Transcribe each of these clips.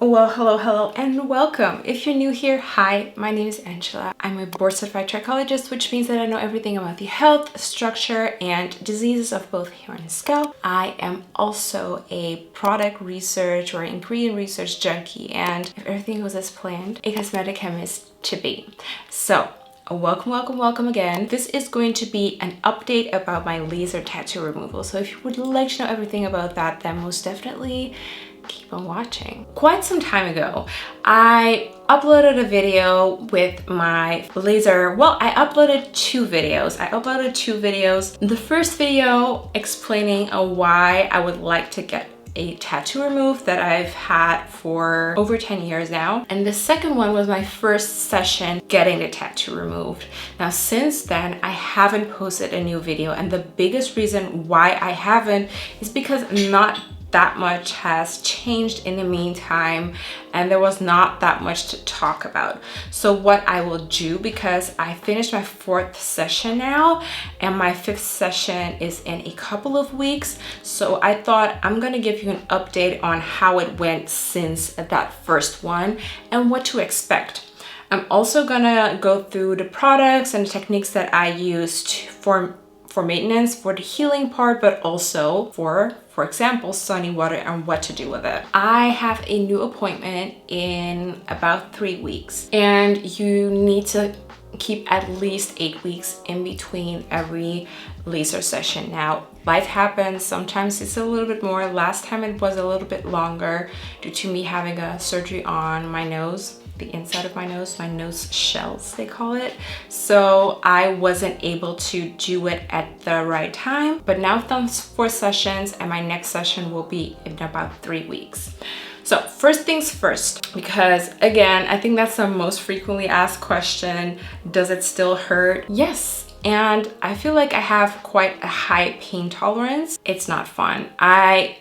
Well, hello, and welcome. If you're new here, hi, my name is Angela. I'm a board certified trichologist, which means that I know everything about the health, structure, and diseases of both hair and scalp. I am also a product research or ingredient research junkie, and if everything goes as planned, a cosmetic chemist to be. So, welcome again. This is going to be an update about my laser tattoo removal. So if you would like to know everything about that, then most definitely keep on watching. Quite some time ago, I uploaded a video with my laser. Well, I uploaded two videos. The first video explaining why I would like to get a tattoo removed that I've had for over 10 years now. And the second one was my first session getting the tattoo removed. Now, since then, I haven't posted a new video. And the biggest reason why I haven't is because not that much has changed in the meantime, and there was not that much to talk about. So what I will do, because I finished my 4th session now and my 5th session is in a couple of weeks, so I thought I'm gonna give you an update on how it went since that first one and what to expect. I'm also gonna go through the products and the techniques that I used for maintenance, for the healing part, but also for example, sunny water and what to do with it. I have a new appointment in about 3 weeks, and you need to keep at least 8 weeks in between every laser session. Now, life happens. Sometimes it's a little bit more. Last time it was a little bit longer due to me having a surgery on my nose, the inside of my nose shells, they call it. So I wasn't able to do it at the right time, but now I've done 4 sessions and my next session will be in about 3 weeks. So first things first, because again, I think that's the most frequently asked question. Does it still hurt? Yes. And I feel like I have quite a high pain tolerance. It's not fun.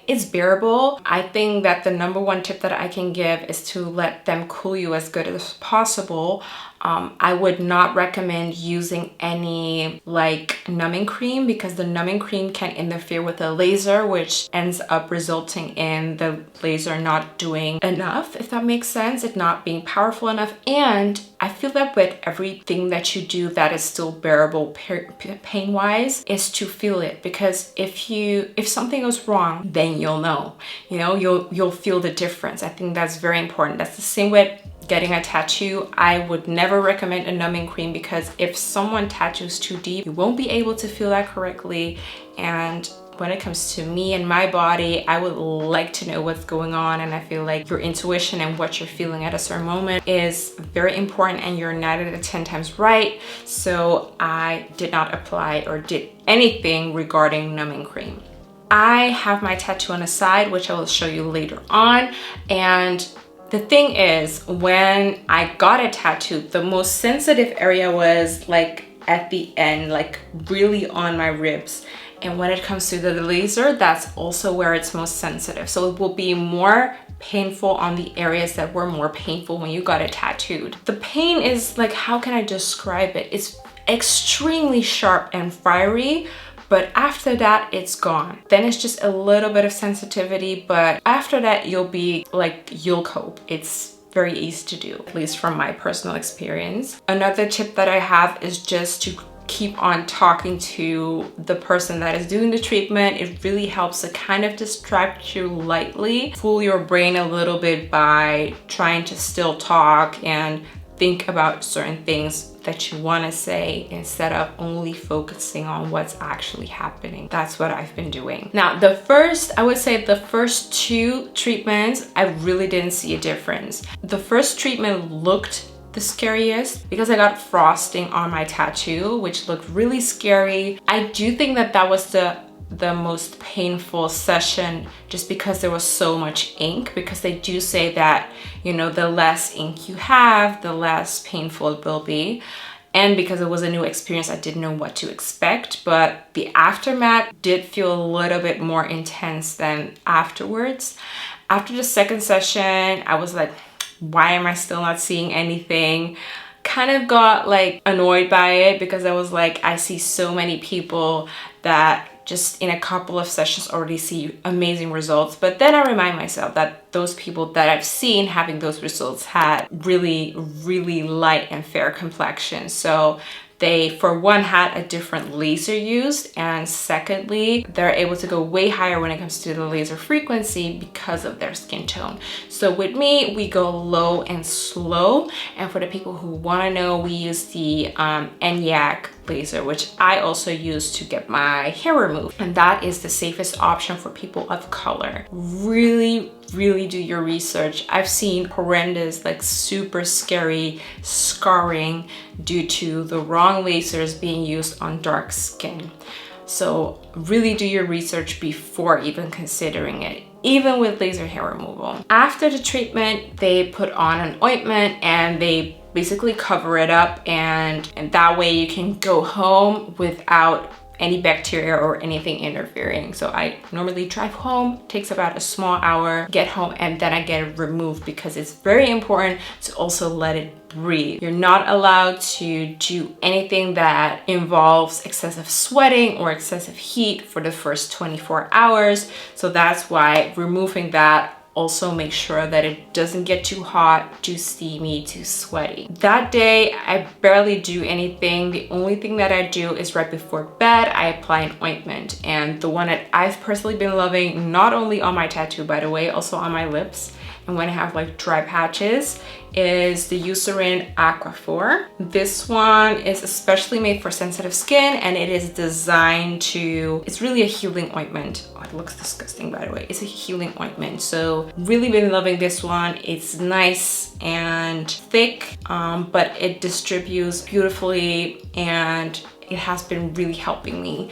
It's bearable. I think that the number one tip that I can give is to let them cool you as good as possible. I would not recommend using any like numbing cream, because the numbing cream can interfere with the laser, which ends up resulting in the laser not doing enough, if that makes sense, it not being powerful enough. And I feel that with everything that you do that is still bearable pain-wise is to feel it, because if something goes wrong, then you'll know, you'll feel the difference. I think that's very important. That's the same with getting a tattoo. I would never recommend a numbing cream, because if someone tattoos too deep, you won't be able to feel that correctly. And when it comes to me and my body, I would like to know what's going on, and I feel like your intuition and what you're feeling at a certain moment is very important, and you're 9 out of 10 times right. So I did not apply or did anything regarding numbing cream. I have my tattoo on the side, which I will show you later on. And the thing is, when I got a tattoo, the most sensitive area was like at the end, like really on my ribs. And when it comes to the laser, that's also where it's most sensitive. So it will be more painful on the areas that were more painful when you got it tattooed. The pain is like, how can I describe it? It's extremely sharp and fiery, but after that, it's gone. Then it's just a little bit of sensitivity, but after that, you'll cope. It's very easy to do, at least from my personal experience. Another tip that I have is just to keep on talking to the person that is doing the treatment. It really helps to kind of distract you lightly, fool your brain a little bit by trying to still talk and think about certain things that you want to say instead of only focusing on what's actually happening. That's what I've been doing. Now, I would say the first 2 treatments, I really didn't see a difference. The first treatment looked the scariest because I got frosting on my tattoo, which looked really scary. I do think that was the most painful session, just because there was so much ink, because they do say that, the less ink you have, the less painful it will be. And because it was a new experience, I didn't know what to expect, but the aftermath did feel a little bit more intense than afterwards. After the second session, I was like, why am I still not seeing anything? Kind of got like annoyed by it, because I was like, I see so many people that just in a couple of sessions already see amazing results. But then I remind myself that those people that I've seen having those results had really, really light and fair complexion. So they, for one, had a different laser used, and secondly, they're able to go way higher when it comes to the laser frequency because of their skin tone. So with me, we go low and slow, and for the people who want to know, we use the ENIAC laser, which I also use to get my hair removed, and that is the safest option for people of color. Really do your research. I've seen horrendous, like super scary scarring due to the wrong lasers being used on dark skin. So really do your research before even considering it, even with laser hair removal. After the treatment, they put on an ointment and they basically cover it up, and that way you can go home without any bacteria or anything interfering. So I normally drive home, takes about a small hour, get home, and then I get it removed because it's very important to also let it breathe. You're not allowed to do anything that involves excessive sweating or excessive heat for the first 24 hours. So that's why removing that also make sure that it doesn't get too hot, too steamy, too sweaty. That day, I barely do anything. The only thing that I do is right before bed, I apply an ointment. And the one that I've personally been loving, not only on my tattoo, by the way, also on my lips, and when I have like dry patches, is the Eucerin Aquaphor. This one is especially made for sensitive skin, and it is designed to, it's really a healing ointment. Oh, it looks disgusting, by the way. It's a healing ointment. So really been loving this one. It's nice and thick, but it distributes beautifully, and it has been really helping me.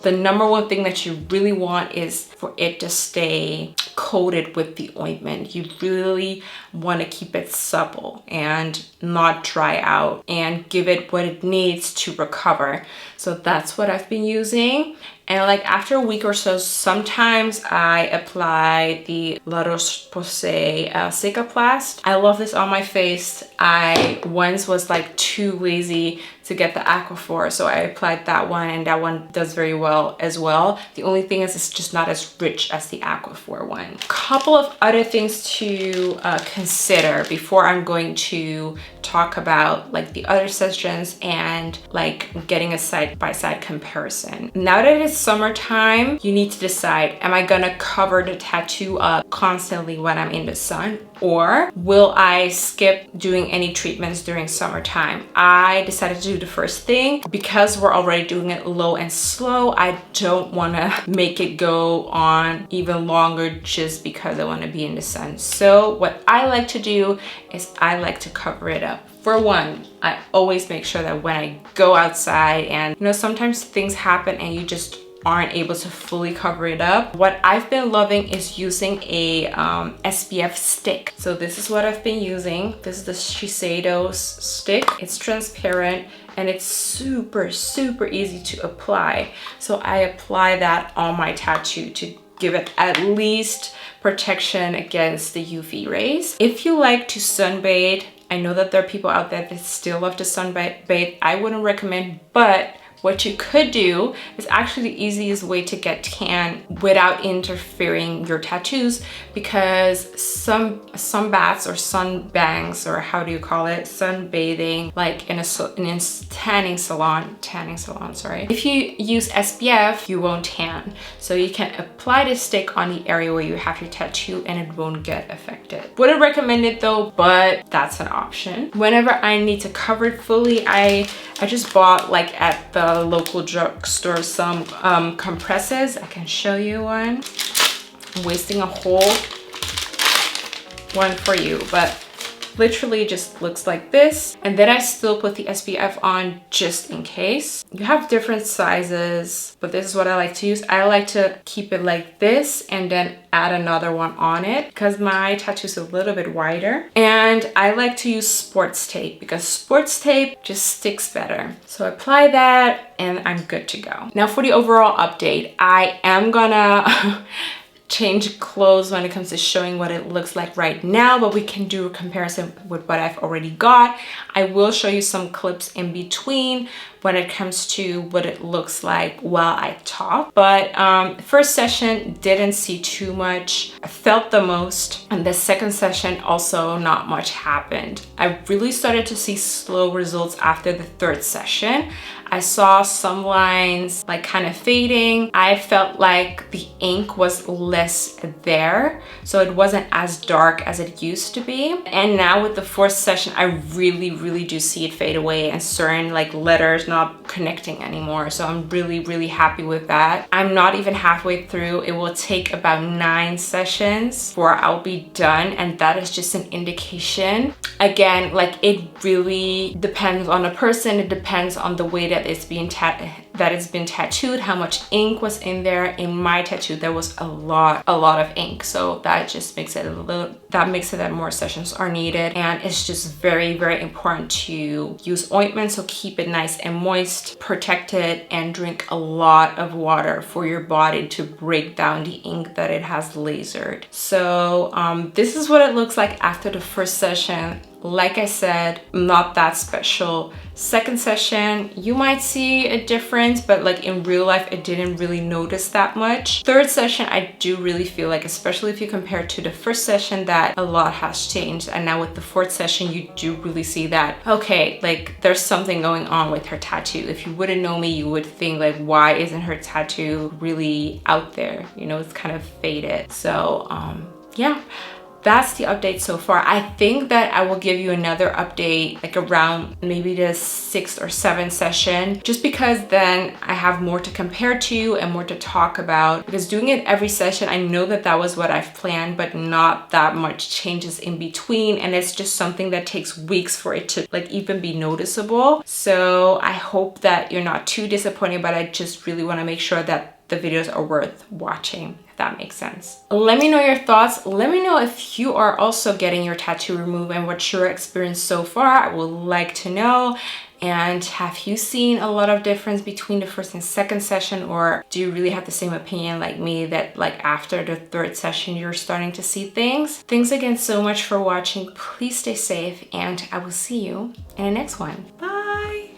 The number one thing that you really want is for it to stay coated with the ointment. You really want to keep it supple and not dry out, and give it what it needs to recover. So that's what I've been using. And like after a week or so, sometimes I apply the La Roche-Posay Cicaplast. I love this on my face. I once was like too lazy to get the Aquaphor, so I applied that one, and that one does very well as well. The only thing is it's just not as rich as the Aquaphor one. Couple of other things to consider before I'm going to talk about like the other sessions and like getting a side-by-side comparison. Now that it's summertime, you need to decide, am I gonna cover the tattoo up constantly when I'm in the sun, or will I skip doing any treatments during summertime? I decided to do the first thing because we're already doing it low and slow. I don't want to make it go on even longer just because I want to be in the sun. So what I like to do is I like to cover it up. For one, I always make sure that when I go outside, and you know, sometimes things happen and you just aren't able to fully cover it up. What I've been loving is using a SPF stick. So this is what I've been using. This is the Shiseido's stick. It's transparent and it's super easy to apply. So I apply that on my tattoo to give it at least protection against the UV rays. If you like to sunbathe, I know that there are people out there that still love to sunbathe. I wouldn't recommend, but what you could do is actually the easiest way to get tan without interfering your tattoos, because some baths or sun bangs, or how do you call it, sunbathing, like in a tanning salon, sorry. If you use SPF, you won't tan. So you can apply the stick on the area where you have your tattoo and it won't get affected. Wouldn't recommend it though, but that's an option. Whenever I need to cover it fully, I just bought like at the local drugstore some compresses. I can show you one. I'm wasting a whole one for you, but literally just looks like this. And then I still put the SPF on just in case. You have different sizes, but this is what I like to use. I like to keep it like this and then add another one on it because my tattoo is a little bit wider. And I like to use sports tape because sports tape just sticks better. So apply that and I'm good to go. Now for the overall update, I am gonna change clothes when it comes to showing what it looks like right now, but we can do a comparison with what I've already got. I will show you some clips in between, when it comes to what it looks like while I talk. But first session didn't see too much. I felt the most. And the second session also not much happened. I really started to see slow results after the third session. I saw some lines like kind of fading. I felt like the ink was less there, so it wasn't as dark as it used to be. And now with the fourth session, I really do see it fade away and certain like letters not connecting anymore. So I'm really happy with that. I'm not even halfway through. It will take about 9 sessions before I'll be done, and that is just an indication. Again, like it really depends on the person. It depends on the way that it's been tattooed, how much ink was in there. In my tattoo, there was a lot of ink, so that just makes it that more sessions are needed. And it's just very important to use ointment, so keep it nice and moist, protect it, and drink a lot of water for your body to break down the ink that it has lasered. So this is what it looks like after the first session. Like I said, not that special. Second session, you might see a difference, but like in real life, I didn't really notice that much. Third session, I do really feel like, especially if you compare to the first session, that a lot has changed. And now with the fourth session, you do really see that, okay, like there's something going on with her tattoo. If you wouldn't know me, you would think like, why isn't her tattoo really out there? You know, it's kind of faded. So yeah. That's the update so far. I think that I will give you another update like around maybe the 6th or 7th session, just because then I have more to compare to and more to talk about. Because doing it every session, I know that that was what I've planned, but not that much changes in between, and it's just something that takes weeks for it to like even be noticeable. So I hope that you're not too disappointed, but I just really want to make sure that the videos are worth watching, if that makes sense. Let me know your thoughts. Let me know if you are also getting your tattoo removed and what's your experience so far. I would like to know. And have you seen a lot of difference between the first and second session, or do you really have the same opinion like me that like after the third session you're starting to see things? Thanks again so much for watching. Please stay safe, and I will see you in the next one. Bye.